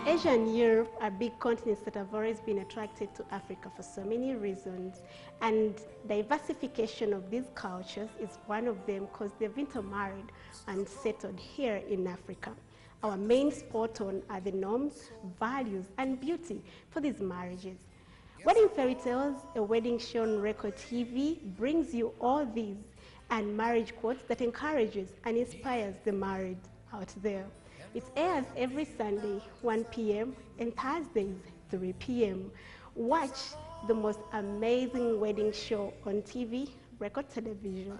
Asia and Europe are big continents that have always been attracted to Africa for so many reasons, and diversification of these cultures is one of them because they've intermarried and settled here in Africa. Our main spot on are the norms, values, and beauty for these marriages. Wedding Fairy Tales, a wedding show on Record TV, brings you all these and marriage quotes that encourages and inspires the married out there. It airs every Sunday, 1 p.m. and Thursdays, 3 p.m. Watch the most amazing wedding show on TV, Record Television.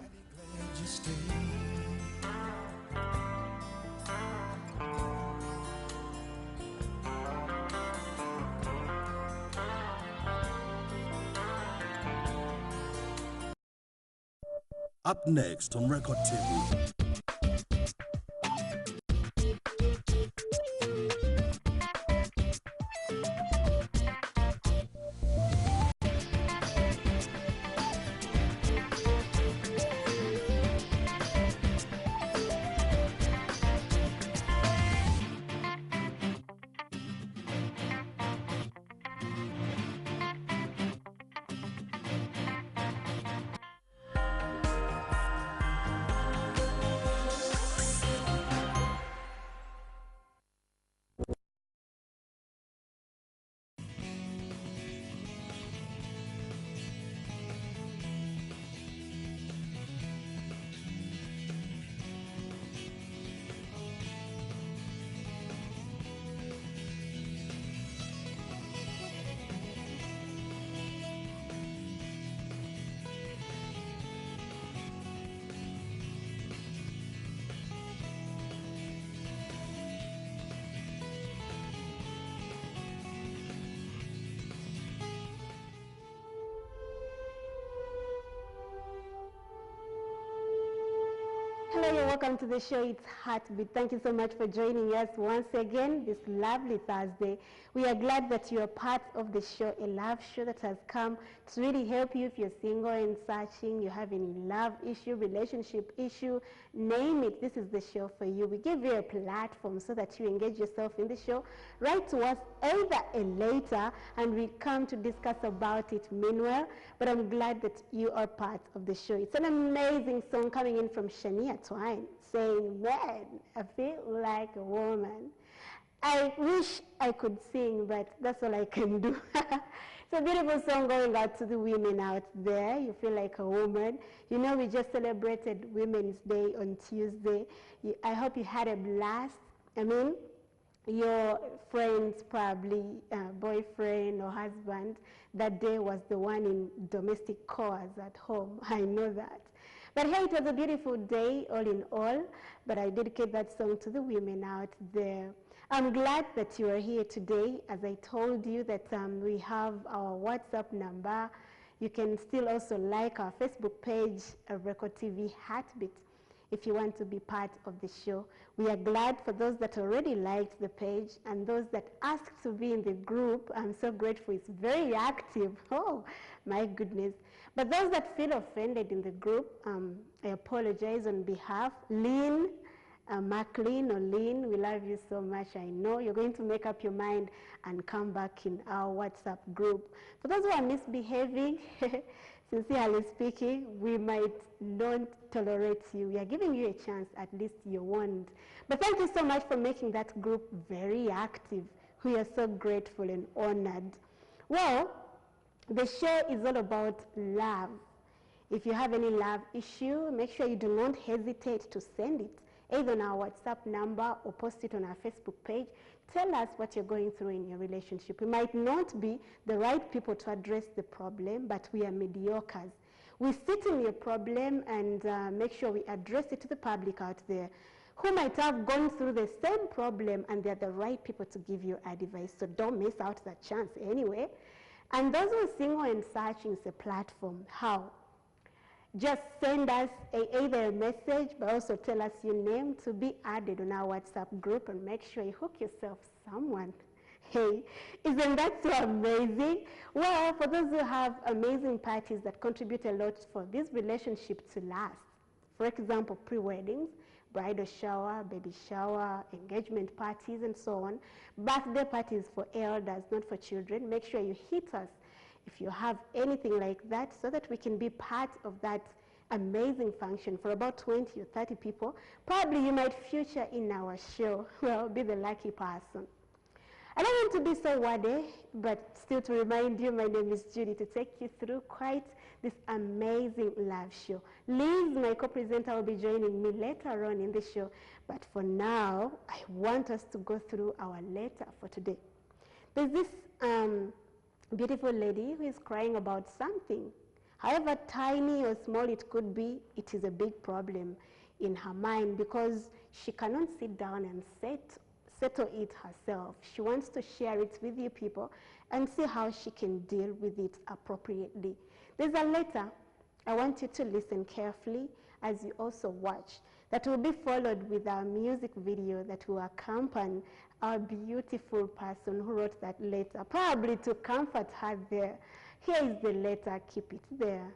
Up next on Record TV. Hello, and welcome to the show. It's HeartBeat. Thank you so much for joining us once again this lovely Thursday. We are glad that you are part of the show, a love show that has come to really help you if you're single and searching, you have any love issue, relationship issue, name it. This is the show for you. We give you a platform so that you engage yourself in the show. Write to us either a later, and we come to discuss about it meanwhile. But I'm glad that you are part of the show. It's an amazing song coming in from Shania Twain saying, "Man, I feel like a woman." I wish I could sing, but that's all I can do. It's a beautiful song going out to the women out there. You feel like a woman. You know, we just celebrated Women's Day on Tuesday. I hope you had a blast. I mean, your friend's probably boyfriend or husband that day was the one in domestic chores at home. I know that. But hey, it was a beautiful day all in all, but I dedicate that song to the women out there. I'm glad that you are here today. As I told you that we have our WhatsApp number. You can still also like our Facebook page, Record TV HeartBeat, if you want to be part of the show. We are glad for those that already liked the page and those that asked to be in the group. I'm so grateful. It's very active. Oh, my goodness. But those that feel offended in the group, I apologize on behalf. Lynn, McLean or Lynn, we love you so much. I know you're going to make up your mind and come back in our WhatsApp group. For those who are misbehaving, sincerely speaking, we might not tolerate you. We are giving you a chance, at least you won't. But thank you so much for making that group very active. We are so grateful and honored. Well, the show is all about love. If you have any love issue, make sure you do not hesitate to send it, either on our WhatsApp number or post it on our Facebook page. Tell us what you're going through in your relationship. We might not be the right people to address the problem, but we are mediocres. We sit in your problem and make sure we address it to the public out there who might have gone through the same problem, and they're the right people to give you advice. So don't miss out that chance anyway. And those who are single and searching is a platform. How? Just send us either a message, but also tell us your name to be added on our WhatsApp group, and make sure you hook yourself someone. Hey, isn't that so amazing? Well, for those who have amazing parties that contribute a lot for this relationship to last, for example, pre-weddings, bridal shower, baby shower, engagement parties, and so on. Birthday parties for elders, not for children. Make sure you hit us if you have anything like that, so that we can be part of that amazing function for about 20 or 30 people. Probably you might feature in our show. Well, be the lucky person. I don't want to be so wordy, but still to remind you, my name is Judy, to take you through quite this amazing live show. Liz, my co-presenter, will be joining me later on in the show. But for now, I want us to go through our letter for today. There's this beautiful lady who is crying about something. However tiny or small it could be, it is a big problem in her mind because she cannot sit down and settle it herself. She wants to share it with you people and see how she can deal with it appropriately. There's a letter. I want you to listen carefully as you also watch. That will be followed with our music video that will accompany our beautiful person who wrote that letter, probably to comfort her there. Here is the letter. Keep it there.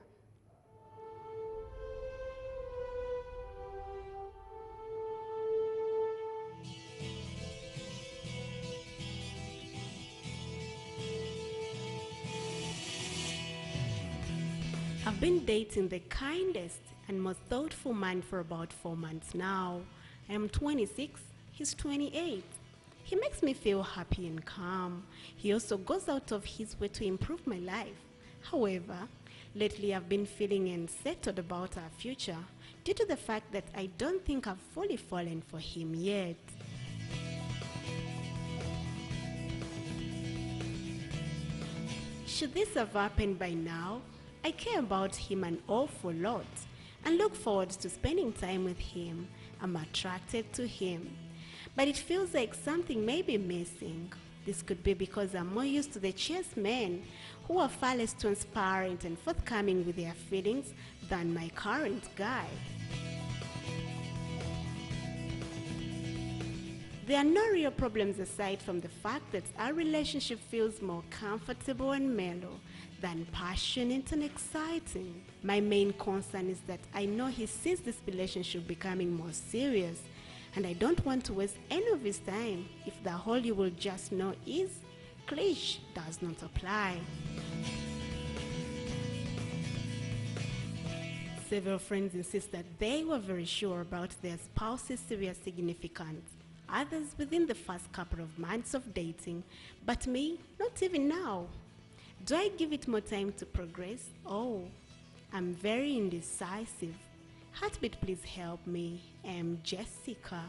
I've been dating the kindest and most thoughtful man for about 4 months now. I am 26, he's 28. He makes me feel happy and calm. He also goes out of his way to improve my life. However, lately I've been feeling unsettled about our future due to the fact that I don't think I've fully fallen for him yet. Should this have happened by now, I care about him an awful lot and look forward to spending time with him. I'm attracted to him, but it feels like something may be missing. This could be because I'm more used to the chase men who are far less transparent and forthcoming with their feelings than my current guy. There are no real problems aside from the fact that our relationship feels more comfortable and mellow than passionate and exciting. My main concern is that I know he sees this relationship becoming more serious, and I don't want to waste any of his time if the whole you will just know is cliche does not apply. Several friends insist that they were very sure about their spouse's serious significance. Others within the first couple of months of dating, but me, not even now. Do I give it more time to progress? Oh, I'm very indecisive. HeartBeat, please help me. I'm Jessica.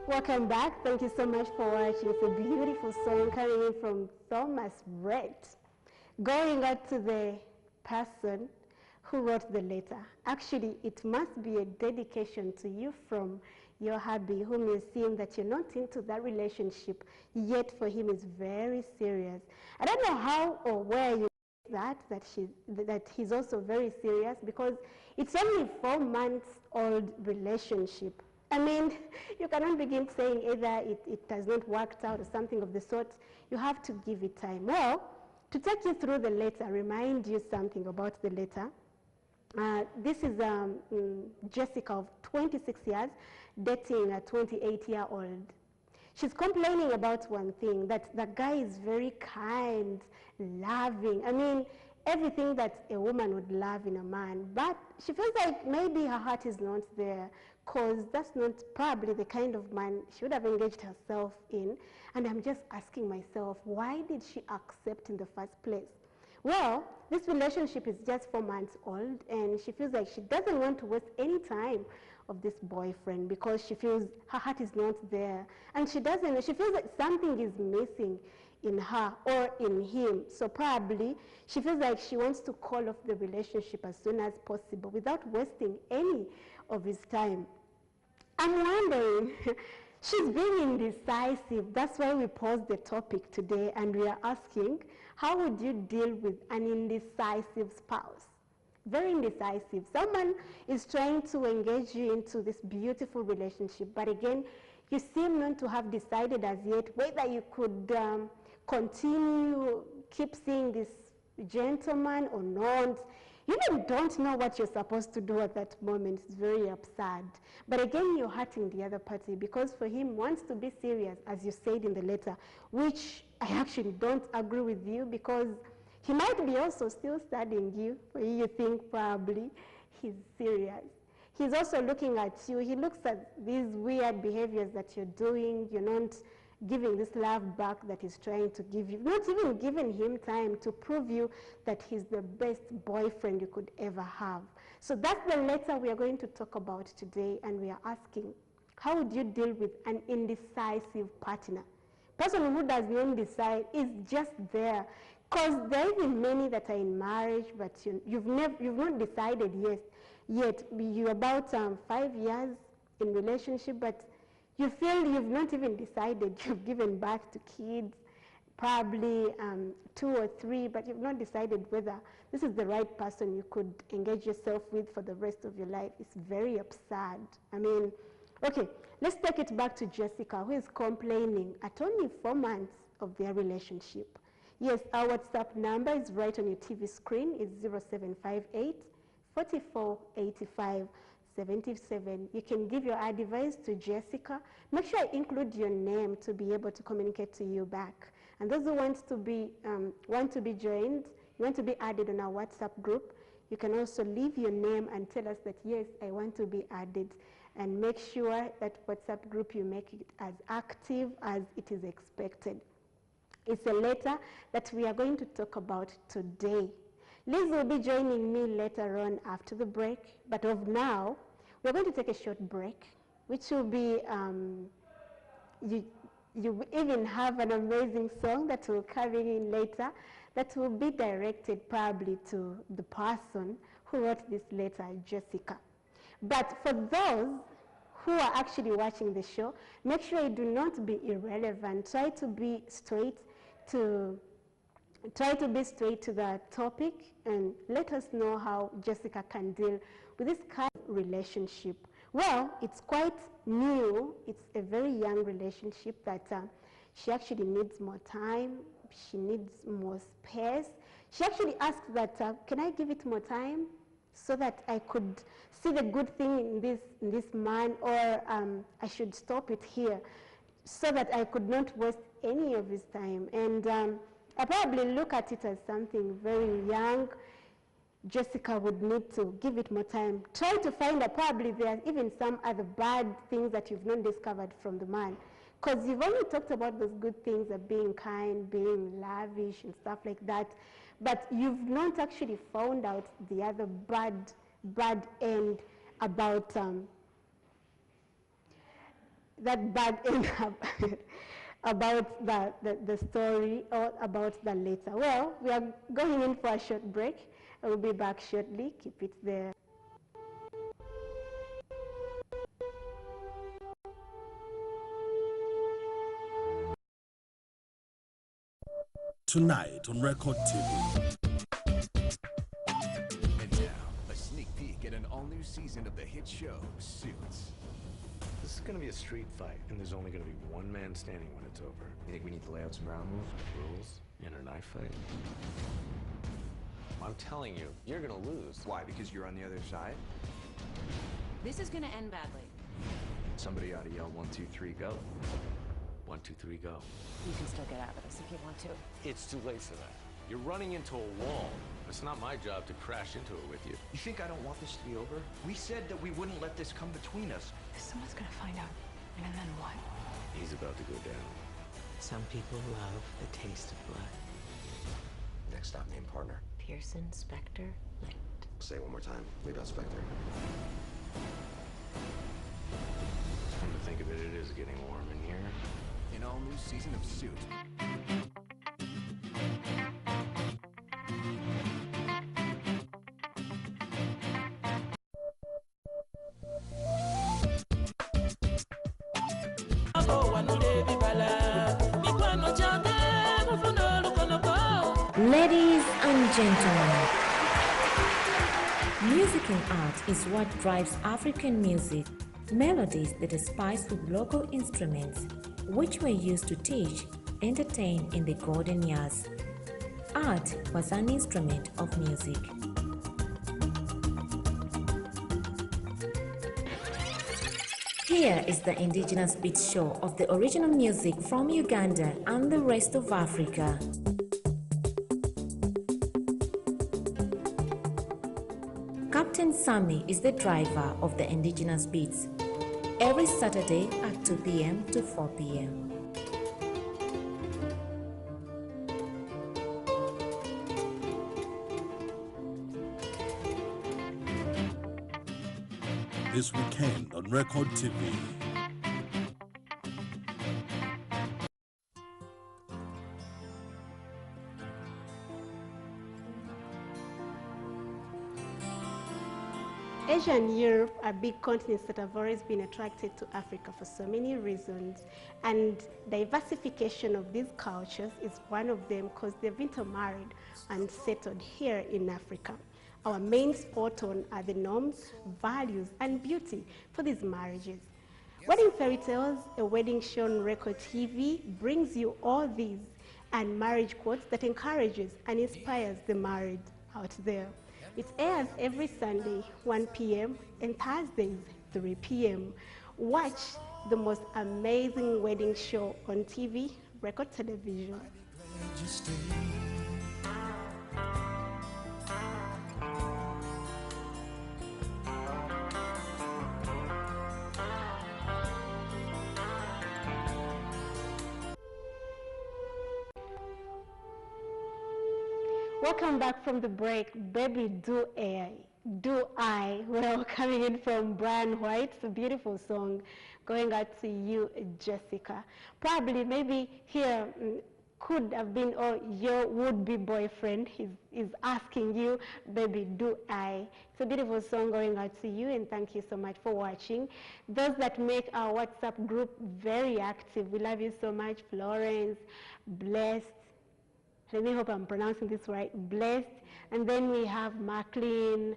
Welcome back. Thank you so much for watching. It's a beautiful song coming in from Thomas Brett. Going out to the person who wrote the letter. Actually, it must be a dedication to you from your hubby, whom you seem that you're not into that relationship, yet for him is very serious. I don't know how or where you that he's also very serious, because it's only 4 months old relationship. I mean, you cannot begin saying either it has not worked out or something of the sort. You have to give it time. Well, to take you through the letter, remind you something about the letter. This is Jessica of 26 years, dating a 28-year-old. She's complaining about one thing, that the guy is very kind, loving. I mean, everything that a woman would love in a man. But she feels like maybe her heart is not there, because that's not probably the kind of man she would have engaged herself in. And I'm just asking myself, why did she accept in the first place? Well, this relationship is just 4 months old, and she feels like she doesn't want to waste any time of this boyfriend because she feels her heart is not there. And she feels like something is missing in her or in him. So probably she feels like she wants to call off the relationship as soon as possible without wasting any of his time. I'm wondering, she's being indecisive. That's why we posed the topic today, and we are asking, how would you deal with an indecisive spouse? Very indecisive. Someone is trying to engage you into this beautiful relationship, but again, you seem not to have decided as yet whether you could continue, keep seeing this gentleman or not. You even don't know what you're supposed to do at that moment. It's very absurd. But again, you're hurting the other party because for him wants to be serious, as you said in the letter, which I actually don't agree with you because he might be also still studying you. For you think probably he's serious. He's also looking at you. He looks at these weird behaviors that you're doing. You're not giving this love back that he's trying to give you. Not even giving him time to prove you that he's the best boyfriend you could ever have. So that's the letter we are going to talk about today, and we are asking, how would you deal with an indecisive partner? Person who does not decide is just there. Because there are even many that are in marriage, but you've not decided yet. You're about 5 years in relationship, but you feel you've not even decided. You've given birth to kids, probably 2 or 3, but you've not decided whether this is the right person you could engage yourself with for the rest of your life. It's very absurd. I mean, okay, let's take it back to Jessica, who is complaining at only 4 months of their relationship. Yes, our WhatsApp number is right on your TV screen. It's 0758 44 85 77. You can give your advice to Jessica. Make sure I include your name to be able to communicate to you back. And those who want to be joined, you want to be added on our WhatsApp group, you can also leave your name and tell us that, yes, I want to be added. And make sure that WhatsApp group, you make it as active as it is expected. It's a letter that we are going to talk about today. Liz will be joining me later on after the break, but of now, we're going to take a short break, which will be, you even have an amazing song that will carry in later that will be directed probably to the person who wrote this letter, Jessica. But for those who are actually watching the show, make sure you do not be irrelevant. Try to be straight to the topic and let us know how Jessica can deal with this kind of relationship. Well, it's quite new. It's a very young relationship that she actually needs more time. She needs more space. She actually asked that, can I give it more time so that I could see the good thing in this man, or I should stop it here so that I could not waste any of his time. And I probably look at it as something very young. Jessica would need to give it more time. Try to find out, probably there are even some other bad things that you've not discovered from the man. Because you've only talked about those good things of being kind, being lavish and stuff like that. But you've not actually found out the other bad end about that bad end about the story or about the letter. Well, we are going in for a short break. I will be back shortly. Keep it there. Tonight on Record TV. And now, a sneak peek at an all-new season of the hit show, Suits. This is gonna be a street fight, and there's only gonna be one man standing when it's over. You think we need to lay out some ground rules? Rules in a knife fight? I'm telling you, you're gonna lose. Why? Because you're on the other side? This is gonna end badly. Somebody ought to yell 1, 2, 3, go. 1, 2, 3, go. You can still get out of this if you want to. It's too late for that. You're running into a wall. It's not my job to crash into it with you. You think I don't want this to be over? We said that we wouldn't let this come between us. Someone's gonna find out. And then what? He's about to go down. Some people love the taste of blood. Next stop, name partner. Pearson, Spector, Licht. Say it one more time. Leave out Spectre. Come to think of it, it is getting warm in here. An all-new season of Suits. Ladies and gentlemen, music and art is what drives African music. Melodies that are spiced with local instruments, which were used to teach, entertain in the golden years. art was an instrument of music. Here is the Indigenous Beat Show of the original music from Uganda and the rest of Africa. Captain Sammy is the driver of the Indigenous Beats, every Saturday at 2 p.m. to 4 p.m. This weekend on Record TV. Asia and Europe are big continents that have always been attracted to Africa for so many reasons, and diversification of these cultures is one of them because they've intermarried and settled here in Africa. Our main spot on are the norms, values, and beauty for these marriages. Wedding Fairy Tales, a wedding show on Record TV, brings you all these and marriage quotes that encourages and inspires the married out there. It airs every Sunday, 1 p.m. and Thursdays, 3 p.m. Watch the most amazing wedding show on TV, Record Television. Welcome back from the break. Baby, do I? Well, coming in from Brian White, it's a beautiful song going out to you, Jessica. Probably, maybe here could have been, or your would-be boyfriend is asking you, baby, do I? It's a beautiful song going out to you, and thank you so much for watching. Those that make our WhatsApp group very active, we love you so much. Florence, Blessed, let me hope I'm pronouncing this right, Blessed, and then we have Maclean,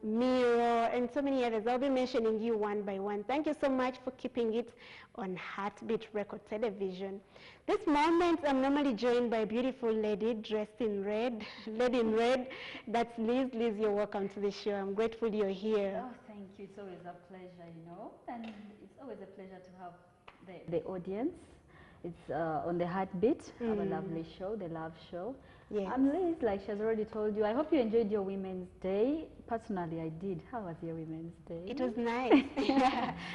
Miro, and so many others. I'll be mentioning you one by one. Thank you so much for keeping it on HeartBeat Record Television. This moment, I'm normally joined by a beautiful lady dressed in red, lady in red. That's Liz. Liz, you're welcome to the show. I'm grateful you're here. Oh, thank you. It's always a pleasure, you know, and it's always a pleasure to have the audience. It's on the HeartBeat, our lovely show, the Love Show. Yes. I'm Liz, like she has already told you. I hope you enjoyed your Women's Day. Personally, I did. How was your Women's Day? It was nice.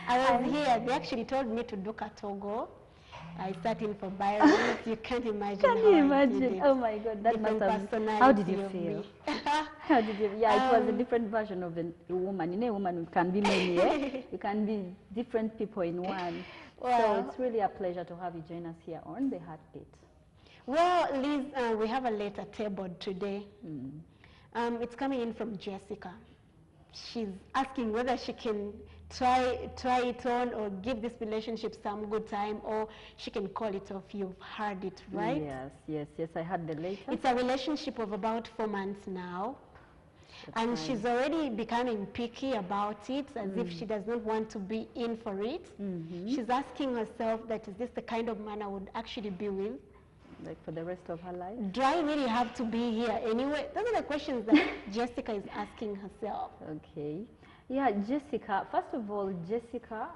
I was here. They actually told me to do Katogo. I sat in for Byron. You can't imagine. Can you imagine? Oh my God, that must have. How did you feel? How did you? Yeah, it was a different version of a woman. You know, a woman can be many. Eh? You can be different people in one. So it's really a pleasure to have you join us here on the HeartBeat. Well, Liz, we have a letter tabled today. It's coming in from Jessica. She's asking whether she can try it on or give this relationship some good time, or she can call it off. You've heard it, right? Yes, I heard the letter. It's a relationship of about 4 months now. And she's already becoming picky about it, as if she does not want to be in for it. She's asking herself that, is this the kind of man I would actually be with? Like for the rest of her life? Do I really have to be here anyway? Those are the questions that Jessica is asking herself. Okay. Yeah, Jessica, first of all, Jessica,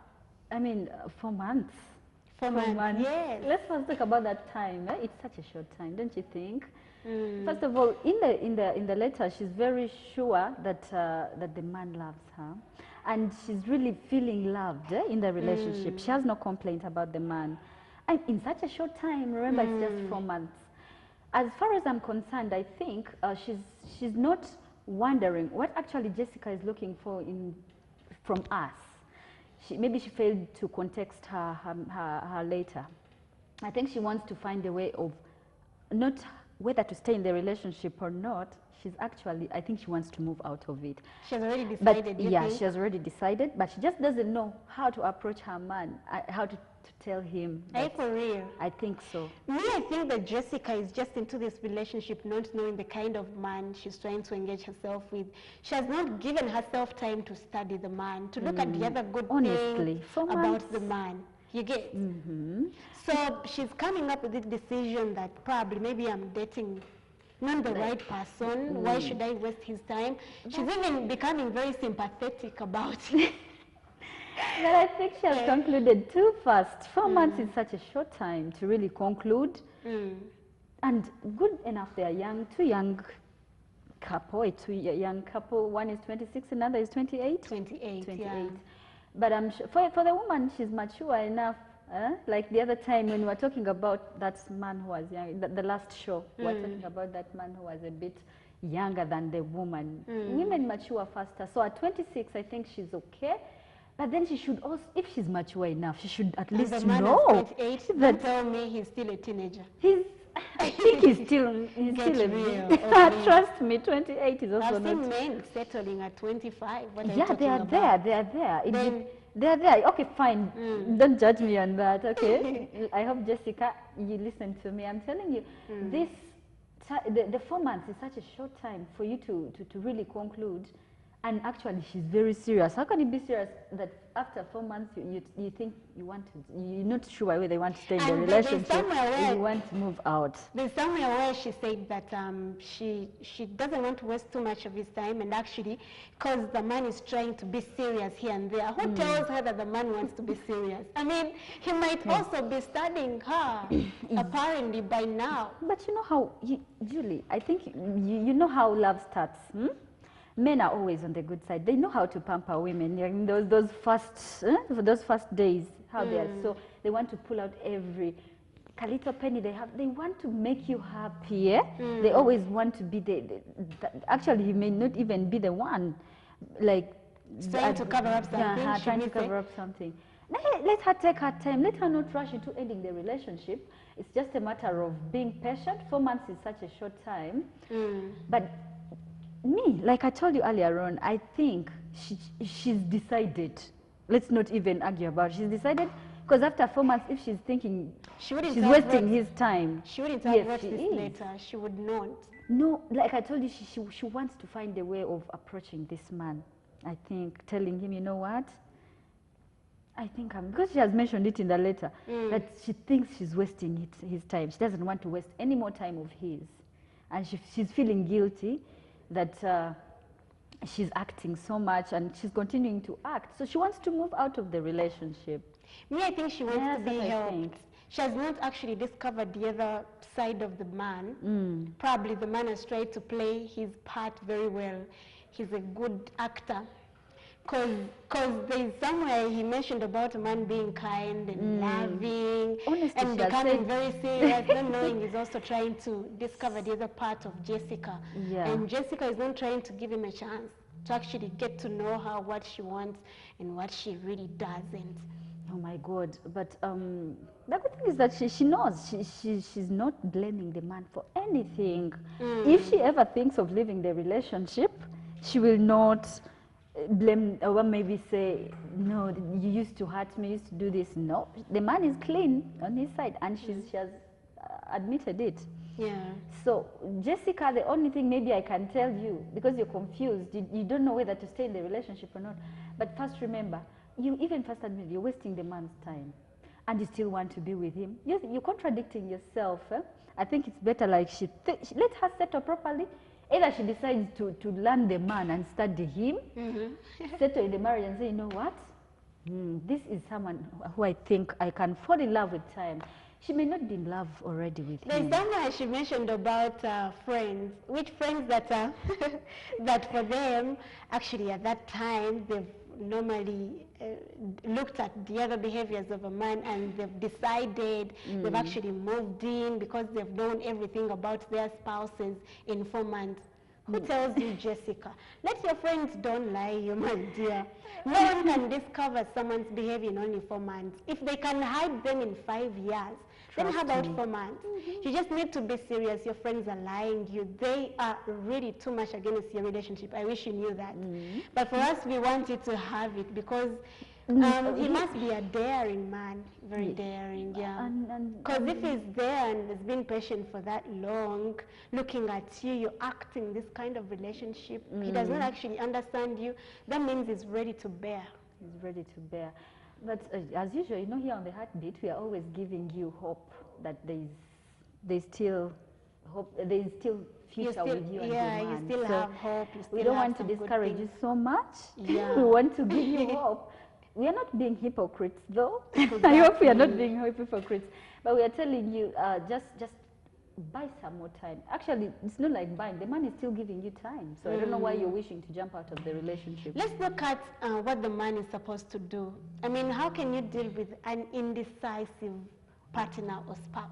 I mean, 4 months. 4 months, yes. Let's first talk about that time. Eh? It's such a short time, don't you think? First of all, in the letter, she's very sure that that the man loves her, and she's really feeling loved in the relationship. She has no complaint about the man, and in such a short time. Remember, it's just 4 months. As far as I'm concerned, I think she's not wondering what actually Jessica is looking for from us. Maybe she failed to context her later. I think she wants to find a way of not whether to stay in the relationship or not. I think she wants to move out of it. She has already decided, she has already decided, but she just doesn't know how to approach her man, how to tell him. For real? I think so. Me, I think that Jessica is just into this relationship not knowing the kind of man she's trying to engage herself with. She has not given herself time to study the man, to look at the other good things about the man. You get? So she's coming up with this decision that probably maybe I'm dating not the right person. Why should I waste his time? She's even becoming very sympathetic about it. But I think she has concluded too fast. 4 months is such a short time to really conclude. And good enough, they are young, two young couple, young couple. One is 26, another is 28. 28, 28. yeah. But I'm sure for the woman, she's mature enough. Like the other time when we were talking about that man who was young, the last show, we were talking about that man who was a bit younger than the woman. Women mature faster. So at 26, I think she's okay. But then she should also, if she's mature enough, she should at least the man know of 28, that tell me he's still a teenager. I think he's still a real. Trust me, 28 is also I've not. seen men settling at 25. What are you Yeah, talking they are about? there. They are there. They are there. Okay, fine. Don't judge me on that. Okay. I hope, Jessica, you listen to me. I'm telling you, the 4 months is such a short time for you to really conclude. And actually, she's very serious. How can you be serious that after 4 months you think you want to, you're not sure whether they want to stay in the relationship, you want to move out? There's somewhere where she said that she doesn't want to waste too much of his time, and actually, because the man is trying to be serious here and there. Who tells her that the man wants to be serious? I mean, he might also be studying her, apparently by now. But you know how, Julie, I think you know how love starts. Men are always on the good side. They know how to pamper women. In those first days, how they are. So they want to pull out every little penny they have. They want to make you happy. Yeah? They always want to be actually, he may not even be the one, like trying to cover up something. Trying to cover up something. Let her take her time. Let her not rush into ending the relationship. It's just a matter of being patient. 4 months is such a short time, but. Me, like I told you earlier on, I think she's decided. Let's not even argue about it. She's decided, because after 4 months, if she's thinking she's wasting his time. She wouldn't have wrote this letter. She would not. No, like I told you, she wants to find a way of approaching this man. I think, telling him, you know what? I think because she has mentioned it in the letter, that she thinks she's wasting his time. She doesn't want to waste any more time of his. And she's feeling guilty that she's acting so much and she's continuing to act. So she wants to move out of the relationship. Me, I think she wants to be helped. She has not actually discovered the other side of the man. Probably the man has tried to play his part very well. He's a good actor. Because there's somewhere he mentioned about a man being kind and loving. Honestly, and becoming very serious, not knowing he's also trying to discover the other part of Jessica. Yeah. And Jessica is not trying to give him a chance to actually get to know her, what she wants and what she really doesn't. Oh my God. But the good thing is that she knows. She's not blaming the man for anything. If she ever thinks of leaving the relationship, she will not blame or maybe say, no, you used to hurt me, you used to do this. No, the man is clean on his side, and she has admitted it. Yeah. So Jessica, the only thing maybe I can tell you, because you're confused, you don't know whether to stay in the relationship or not, but first remember, you even first admit you're wasting the man's time and you still want to be with him. You're contradicting yourself. I think it's better like she let her settle properly. Either she decides to learn the man and study him, settle in the marriage and say, you know what, this is someone who I think I can fall in love with time. She may not be in love already with him. There's somewhere she mentioned about friends, which friends that that for them, actually at that time, they've normally looked at the other behaviors of a man and they've decided, they've actually moved in because they've known everything about their spouses in 4 months. Who tells you, Jessica? Let your friends don't lie you, my dear. No one can discover someone's behavior in only 4 months. If they can hide them in 5 years, then how about 4 months? You just need to be serious. Your friends are lying you. They are really too much against your relationship. I wish you knew that. But for us, we wanted to have it because he must be a daring man, very daring, yeah. Because if he's there and has been patient for that long, looking at you, you're acting this kind of relationship, he does not actually understand you, that means he's ready to bear. He's ready to bear. But as usual, you know, here on the Heartbeat, we are always giving you hope that there's still hope there is still future with you and your man. you still so have hope. You still we don't have want to some good discourage you things. so much. Yeah. We want to give you hope. We are not being hypocrites, though. I hope we are not being hypocrites. But we are telling you, just buy some more time. Actually, it's not like buying. The man is still giving you time. So I don't know why you're wishing to jump out of the relationship. Let's look at what the man is supposed to do. I mean, how can you deal with an indecisive partner or spouse?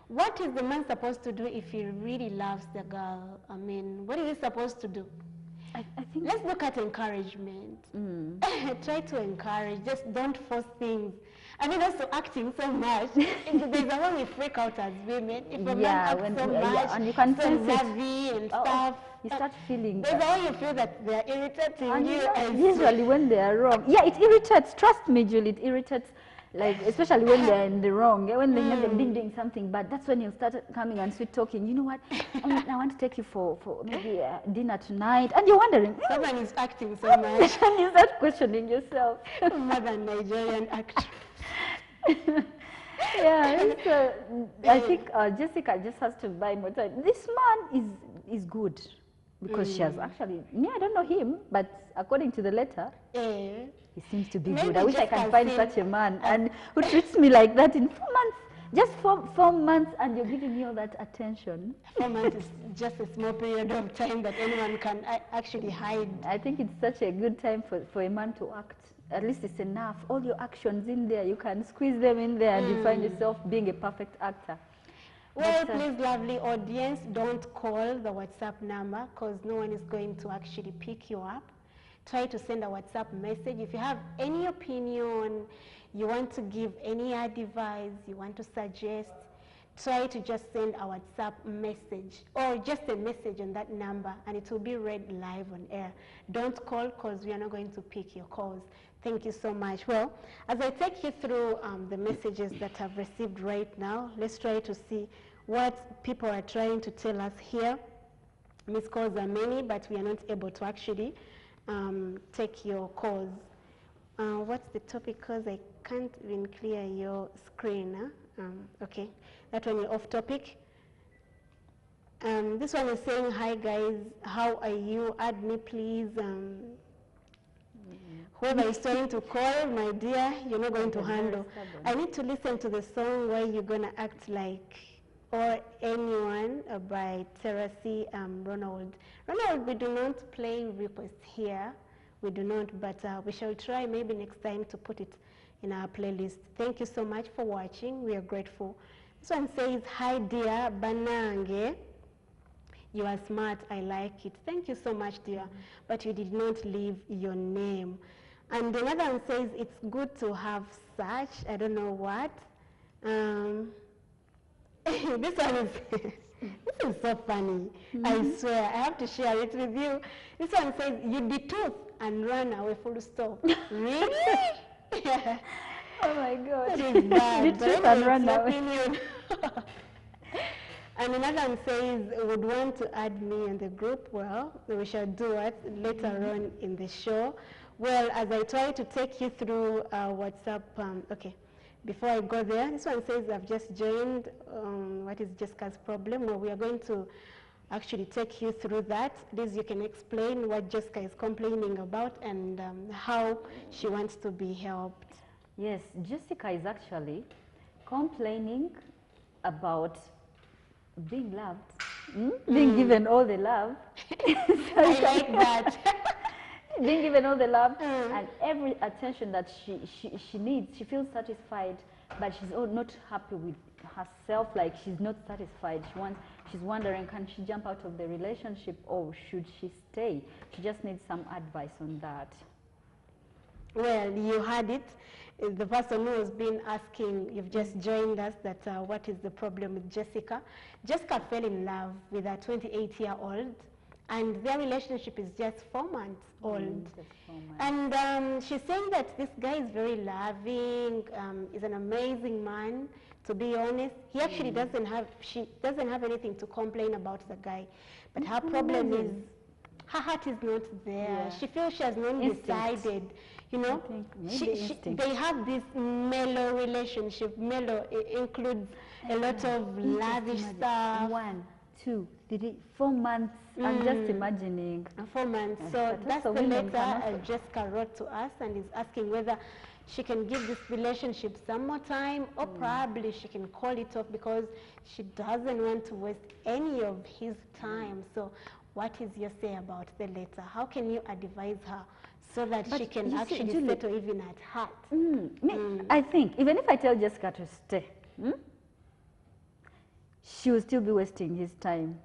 What is the man supposed to do if he really loves the girl? I mean, what is he supposed to do? I think let's look at encouragement. Try to encourage. Just don't force things. I mean, also acting so much. There's a way we freak out as women. If a man acts so much, and you can so sense lovey and stuff, you start feeling. There's a way you feel that they're irritating you. Usually when they are wrong. Yeah, it irritates. Trust me, Julie, it irritates. Like, especially when they're in the wrong, when they've been doing something bad, that's when you start coming and sweet talking. You know what? I want to take you for maybe dinner tonight. And you're wondering. Someone is acting so much. And you start questioning yourself. More than Nigerian actress. Yeah, so I think Jessica just has to buy more time. This man is good because she has actually, I don't know him, but according to the letter, he seems to be good. I wish I can find such a man and who treats me like that in 4 months. Just 4 months and you're giving me all that attention. 4 months is just a small period of time that anyone can actually hide. I think it's such a good time for a man to act. At least it's enough. All your actions in there, you can squeeze them in there and you find yourself being a perfect actor. Well, please, lovely audience, don't call the WhatsApp number because no one is going to actually pick you up. Try to send a WhatsApp message. If you have any opinion, you want to give any advice, you want to suggest, try to just send a WhatsApp message or just a message on that number and it will be read live on air. Don't call because we are not going to pick your calls. Thank you so much. Well, as I take you through the messages that I've received right now, let's try to see what people are trying to tell us here. Missed calls are many, but we are not able to actually take your calls. What's the topic? Because I can't even clear your screen. Huh? Okay, that one is off topic. This one is saying, hi guys, how are you? Add me please. Whoever is trying to call, my dear, you're not going to handle. I need to listen to the song where you're going to act like or anyone by Terasi Ronald. Ronald, we do not play requests here. We do not, but we shall try maybe next time to put it in our playlist. Thank you so much for watching. We are grateful. This one says, hi dear, Banange. You are smart, I like it. Thank you so much, dear. But you did not leave your name. And another one says, it's good to have such, I don't know what. This one is, this is so funny. I swear, I have to share it with you. This one says, you detour and run away full stop. Really? Oh my God. That is bad. Detour and run away. And another one says, would want to add me in the group. Well, we shall do it later on in the show. Well, as I try to take you through WhatsApp, okay, before I go there, this one says I've just joined. What is Jessica's problem? Well, we are going to actually take you through that. Liz, you can explain what Jessica is complaining about and how she wants to be helped. Yes, Jessica is actually complaining about being loved, being given all the love. I like that. Being given all the love and every attention that she needs. She feels satisfied, but she's not happy with herself. Like she's not satisfied. She's wondering, can she jump out of the relationship or should she stay? She just needs some advice on that. Well, you heard it. The person who has been asking, you've just joined us, that what is the problem with Jessica. Jessica fell in love with a 28-year-old, and their relationship is just 4 months old. And she's saying that this guy is very loving, is an amazing man, to be honest. He actually she doesn't have anything to complain about the guy. But her problem is, her heart is not there. Yeah. She feels she has not decided. You know, I think maybe instinct. they have this mellow relationship. Mellow includes a lot of lavish stuff. 1, 2, 3, 4 months. I'm just imagining. 4 months. Yes, So but that's also the women letter can also- Jessica wrote to us and is asking whether she can give this relationship some more time or probably she can call it off because she doesn't want to waste any of his time. So what is your say about the letter? How can you advise her so that But she can you see, actually Julie- settle even at heart? I think even if I tell Jessica to stay, she will still be wasting his time,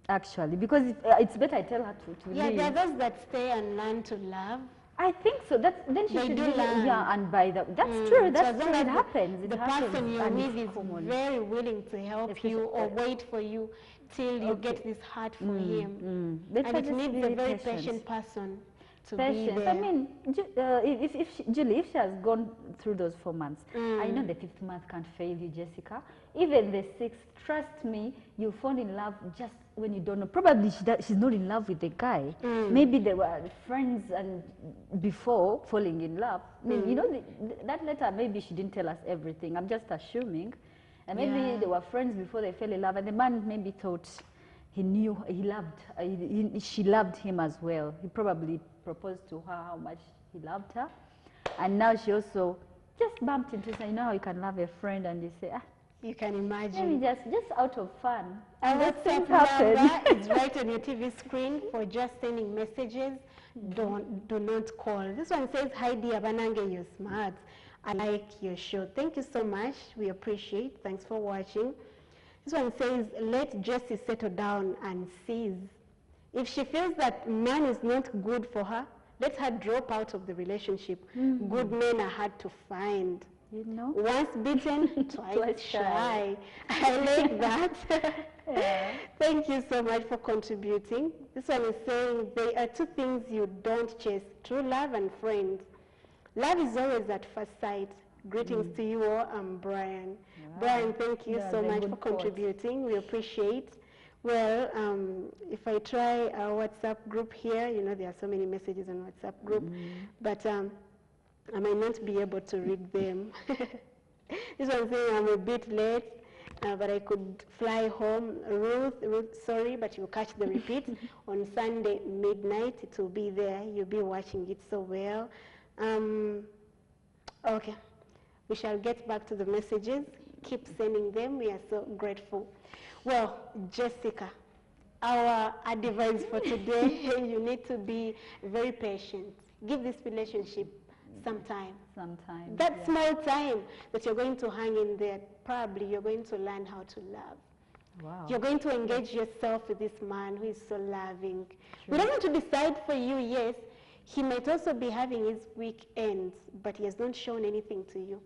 actually, because it's better I tell her to Yeah, leave. there are those that stay and learn to love. I think so. Then she They should do leave. learn. Yeah, and by the that's true. So That's as long true. as It happens. It the happens, person you're and with it's is common. very willing to help Especially- you or wait for you till you get this heart for him. Better And it just needs be a very patient. patient person to be Patience. there. I mean, Julie, if she has gone through those 4 months, I know the 5th month can't fail you, Jessica. Even the 6th, trust me, you fall in love just when you don't know. Probably she's not in love with the guy. Maybe they were friends and before falling in love. You know, that letter, maybe she didn't tell us everything. I'm just assuming. And maybe they were friends before they fell in love. And the man maybe thought he knew, she loved him as well. He probably proposed to her how much he loved her. And now she also just bumped into her. You know how you can love a friend and you say, You can imagine. maybe just out of fun. Our And those WhatsApp things happen. number is right on your TV screen for just sending messages. Do not call. This one says, "Hi dear Banange, you're smart. I like your show. Thank you so much. We appreciate. Thanks for watching." This one says, "Let Jessie settle down and seize. If she feels that man is not good for her, let her drop out of the relationship. Good men are hard to find. You know? Once bitten, twice shy." I like that. Thank you so much for contributing. This one is saying, "There are 2 things you don't chase, true love and friends. Love is always at first sight." Greetings to you all. I'm Brian. Brian, thank you so much for contributing. We appreciate. Well, if I try our WhatsApp group here, you know, there are so many messages on WhatsApp group, but I might not be able to read them. This one saying, "I'm a bit late, but I could fly home." Ruth, sorry, but you'll catch the repeat on Sunday midnight. It will be there. You'll be watching it so well. Okay, we shall get back to the messages. Keep sending them. We are so grateful. Well, Jessica, our advice for today, you need to be very patient. Give this relationship some time. Sometimes. That small time that you're going to hang in there, probably you're going to learn how to love. Wow. You're going to engage yourself with this man who is so loving. We don't want to decide for you, yes. He might also be having his weekends, but he has not shown anything to you.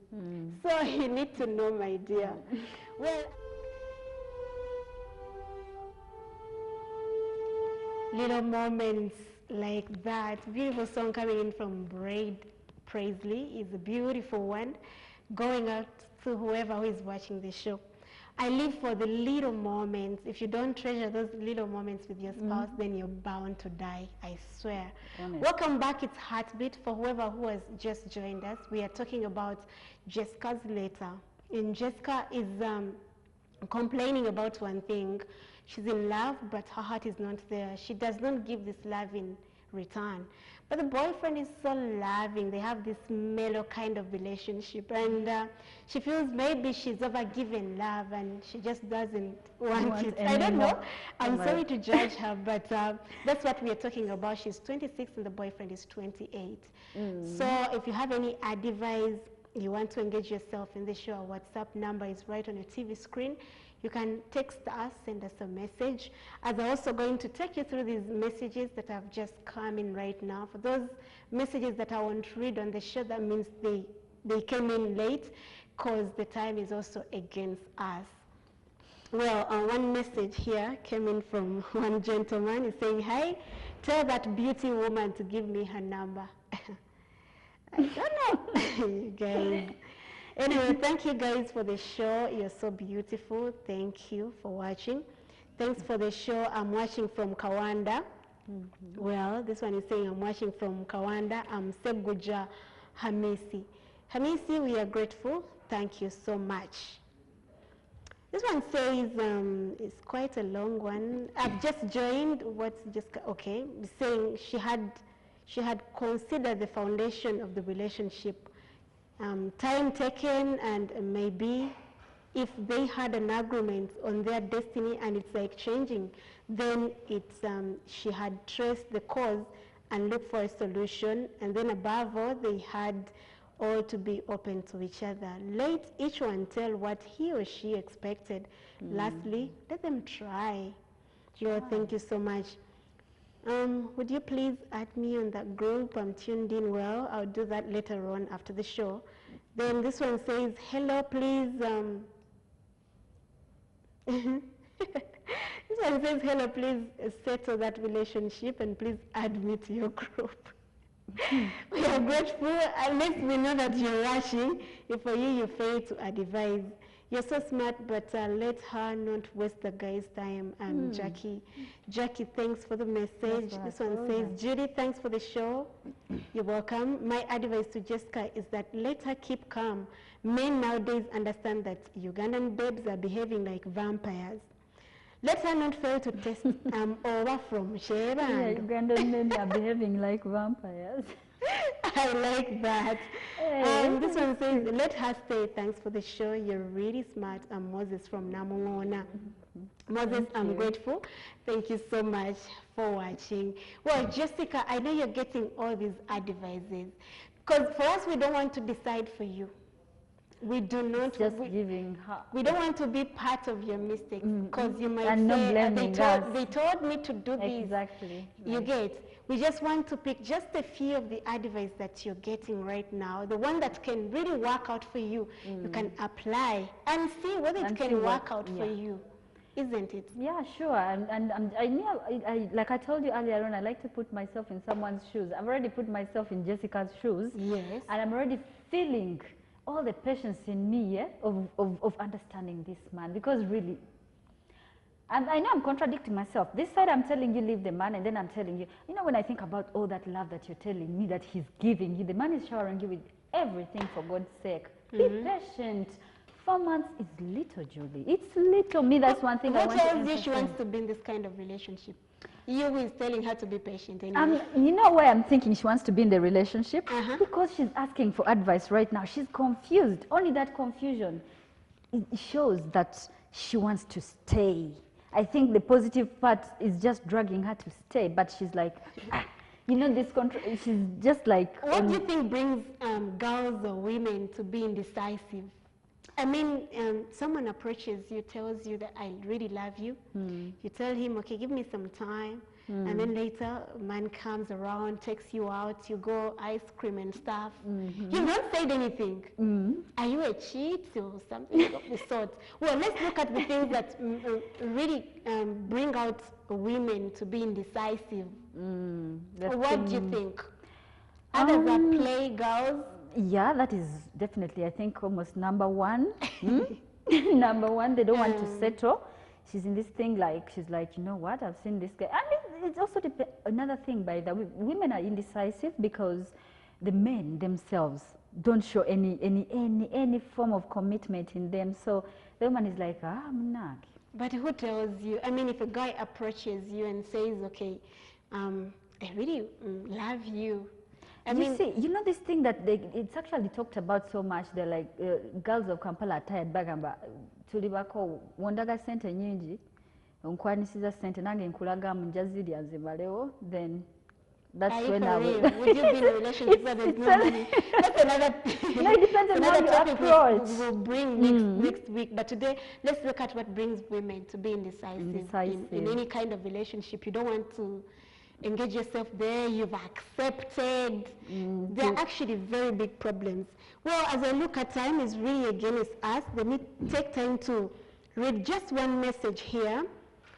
So you need to know, my dear. Well, little moments like that. Beautiful song coming in from Braid Paisley is a beautiful one. Going out to whoever who is watching the show. I live for the little moments. If you don't treasure those little moments with your spouse, then you're bound to die, I swear. Honest. Welcome back, it's Heartbeat. For whoever who has just joined us, we are talking about Jessica's letter. And Jessica is complaining about one thing. She's in love, but her heart is not there. She does not give this love in return. But the boyfriend is so loving. They have this mellow kind of relationship. And she feels maybe she's overgiven love and she just doesn't want it. I don't know. I'm sorry to judge her, but that's what we are talking about. She's 26 and the boyfriend is 28. So if you have any advice, you want to engage yourself in the show, our WhatsApp number is right on your TV screen. You can text us, send us a message. As I'm also going to take you through these messages that have just come in right now. For those messages that I won't read on the show, that means they came in late because the time is also against us. Well, one message here came in from one gentleman. He's saying, "Hi, tell that beauty woman to give me her number." I don't know, you guys. Anyway, thank you guys for the show. You're so beautiful. Thank you for watching. Thanks for the show. I'm watching from Kawanda. Well, this one is saying, I'm watching from Kawanda. I'm Seguja Hamisi. Hamisi, we are grateful. Thank you so much. This one says, it's quite a long one. I've just joined. What's just, okay, saying she had considered the foundation of the relationship, time taken, and maybe if they had an agreement on their destiny and it's like changing, then it's, she had traced the cause and looked for a solution, and then above all, they had all to be open to each other. Let each one tell what he or she expected. Lastly, let them try. Well, thank you so much. Would you please add me on that group? I'm tuned in well. I'll do that later on after the show. Then this one says, hello, please. This one says, hello, please settle that relationship and please add me to your group. We are grateful, unless we know that you're rushing. If for you fail to advise. You're so smart, but let her not waste the guy's time. Jackie. Jackie, thanks for the message. This one says, Judy, thanks for the show. You're welcome. My advice to Jessica is that let her keep calm. Men nowadays understand that Ugandan babes are behaving like vampires. Let her not fail to test over from Sheba. Yeah, Ugandan men are behaving like vampires. I like that. Hey. This one says, let her stay. Thanks for the show. You're really smart. I'm Moses from Namungona. Moses, I'm grateful. Thank you so much for watching. Well, Jessica, I know you're getting all these advices. Because for us, we don't want to decide for you. We do not. Just giving her. We don't want to be part of your mistakes because you might and say, not they told me to do this. Exactly. You get. We just want to pick just a few of the advice that you're getting right now, the one that can really work out for you. You can apply and see whether it can work out for you, isn't it? Yeah, sure. And I like I told you earlier on, I like to put myself in someone's shoes. I've already put myself in Jessica's shoes. Yes. And I'm already feeling all the patience in me, of understanding this man, because really, and I know I'm contradicting myself. This side I'm telling you leave the man, and then I'm telling you, you know, when I think about all that love that you're telling me that he's giving you, the man is showering you with everything, for God's sake. Be patient. 4 months is little, Julie. It's little. Me, that's one thing I want to emphasize. What tells you she wants to be in this kind of relationship? You is telling her to be patient. Anyway. You know why I'm thinking she wants to be in the relationship? Because she's asking for advice right now. She's confused. Only that confusion, it shows that she wants to stay. I think the positive part is just dragging her to stay, but she's like, you know, she's just like... What do you think brings girls or women to be indecisive? I mean, someone approaches you, tells you that I really love you. You tell him, okay, give me some time. And then later, a man comes around, takes you out, you go ice cream and stuff. You've not said anything. Are you a cheat or something of the sort? Well, let's look at the things that really bring out women to be indecisive. What do you think? Others are play girls. Yeah, that is definitely, I think, almost number one. Number one, they don't want to settle. She's in this thing like, she's like, you know what, I've seen this guy. I mean, it's also another thing, by the way. Women are indecisive because the men themselves don't show any form of commitment in them. So the woman is like, I'm not. But who tells you? I mean, if a guy approaches you and says, okay, I really love you. You see, you know this thing that it's actually talked about so much. They're like, girls of Kampala are tired bagamba. Tulibako wondaga sente nyingi. Nkwanisiza sente nange nkulaga mjazidi azimbaleo. Then that's when I will. Would you be in a relationship where there's no money? That's another. No, it depends on how you approach. We'll bring next week. But today, let's look at what brings women to be indecisive. In any kind of relationship. You don't want to engage yourself there, you've accepted. There are actually very big problems. Well, as I look at time, is really against us. Let me take time to read just one message here.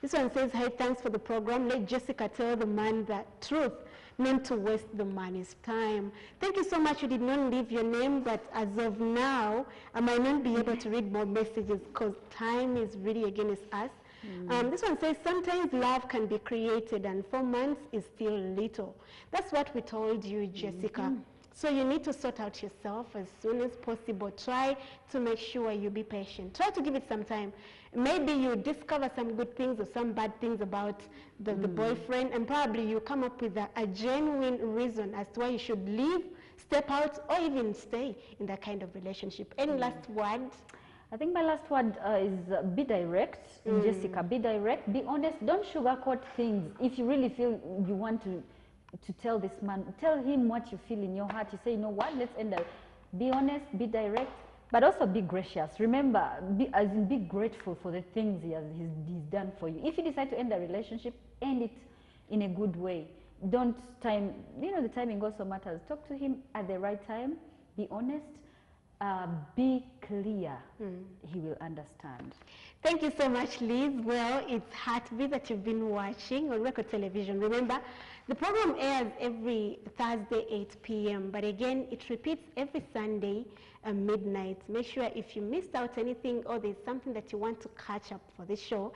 This one says, hey, thanks for the program. Let Jessica tell the man the truth, not to waste the man's time. Thank you so much. You did not leave your name, but as of now, I might not be able to read more messages because time is really against us. This one says, sometimes love can be created and 4 months is still little. That's what we told you, Jessica. So you need to sort out yourself as soon as possible. Try to make sure you be patient. Try to give it some time. Maybe you discover some good things or some bad things about the boyfriend, and probably you come up with a genuine reason as to why you should leave, step out, or even stay in that kind of relationship. Any last words? I think my last word is be direct, Jessica. Be direct, be honest. Don't sugarcoat things. If you really feel you want to tell this man, tell him what you feel in your heart. You say, you know what, let's end it. Be honest, be direct, but also be gracious. Remember, be grateful for the things he's done for you. If you decide to end a relationship, end it in a good way. Don't time, the timing also matters. Talk to him at the right time. Be honest. Be clear. He will understand. Thank you so much, Liz. Well, it's HeartBeat that you've been watching on Record Television. Remember, the program airs every Thursday, 8 p.m. But again, it repeats every Sunday at midnight. Make sure if you missed out anything or there's something that you want to catch up for the show,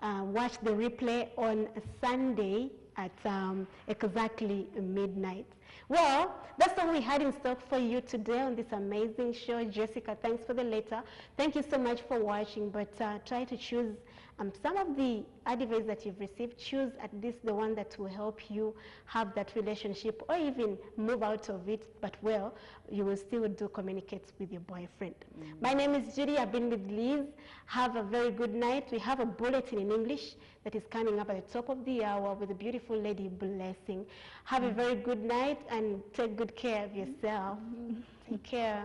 watch the replay on Sunday at exactly midnight. Well, that's all we had in stock for you today on this amazing show. Jessica, thanks for the letter. Thank you so much for watching, but try to choose some of the advice that you've received. Choose at least the one that will help you have that relationship or even move out of it, but well, you will still do communicate with your boyfriend. My name is Judy. I've been with Liz. Have a very good night. We have a bulletin in English that is coming up at the top of the hour with a beautiful lady Blessing. Have a very good night and take good care of yourself. Take care.